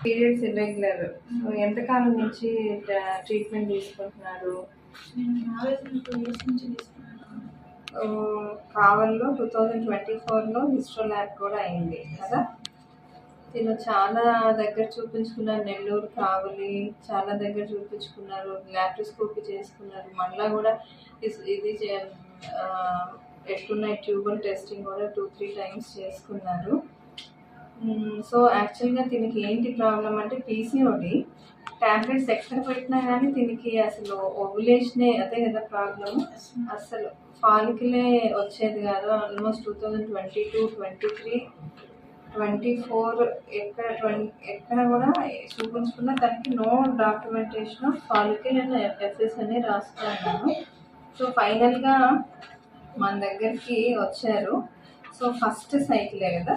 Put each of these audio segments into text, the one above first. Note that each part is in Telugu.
Periods irregular. ఎంతకాలం నుంచి ట్రీట్మెంట్ తీసుకుంటున్నారు? కావల్లో 2024లో హిస్టో ల్యాబ్ కూడా అయింది కదా. నేను చాలా దగ్గర చూపించుకున్నారు, నెల్లూరు, కావలి చాలా దగ్గర చూపించుకున్నారు, ల్యాప్రోస్కోపీ చేసుకున్నారు, మళ్ళీ కూడా ఇది ఎట్టున్నాయి ట్యూబల్ టెస్టింగ్ కూడా 2-3 టైమ్స్ చేసుకున్నారు. సో యాక్చువల్గా దీనికి ఏంటి ప్రాబ్లం అంటే పీసీఓడి. టాబ్లెట్స్ ఎక్కడ పెట్టినా కానీ దీనికి అసలు ఓవ్యులేషనే అదే కదా ప్రాబ్లం. అసలు ఫాలికలే వచ్చేది కాదు. ఆల్మోస్ట్ 2022, 23, 24 ఎక్కడ కూడా చూపించుకున్న దానికి no documentation of follicle and FS అని రాస్తున్నాను. సో ఫైనల్గా మన దగ్గరికి వచ్చారు. సో ఫస్ట్ సైకిలే కదా,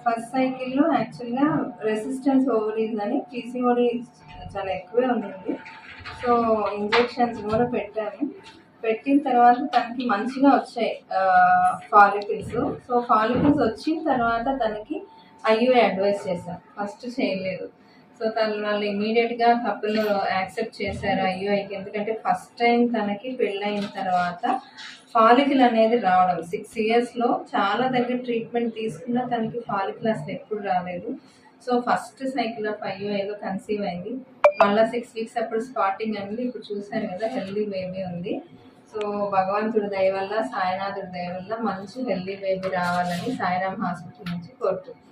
ఫస్ట్ సైకిల్లో యాక్చువల్గా రెసిస్టెన్స్ ఓవరీస్ అని పీసీఓడి చాలా ఎక్కువే ఉంటుంది. సో ఇంజెక్షన్స్ కూడా పెట్టాము. పెట్టిన తర్వాత తనకి మంచిగా వచ్చాయి ఫాలికల్స్. సో ఫాలికల్స్ వచ్చిన తర్వాత తనకి ఐయుఐ అడ్వైస్ చేశారు, ఫస్ట్ చేయలేదు. సో వాళ్ళు ఇమీడియట్గా కపుల్ యాక్సెప్ట్ చేశారు ఐయుఐకి. ఎందుకంటే ఫస్ట్ టైం తనకి పెళ్ళైన తర్వాత ఫాలికల్ అనేది రావడం 6 ఇయర్స్లో చాలా దగ్గర ట్రీట్మెంట్ తీసుకున్నా తనకి ఫాలికల్ అసలు ఎప్పుడు రాలేదు. సో ఫస్ట్ సైకిల్ ఆఫ్ ఐయుఐలో కన్సీవ్ అయింది. మళ్ళీ 6 వీక్స్ అప్పుడు స్పాటింగ్ అయింది. ఇప్పుడు చూసారు కదా, హెల్దీ బేబీ ఉంది. సో భగవంతుడి దయ వల్ల, సాయినాథుడి దయ వల్ల మంచి హెల్దీ బేబీ రావాలని సాయిరామ్ హాస్పిటల్ నుంచి కోరుతున్నాను.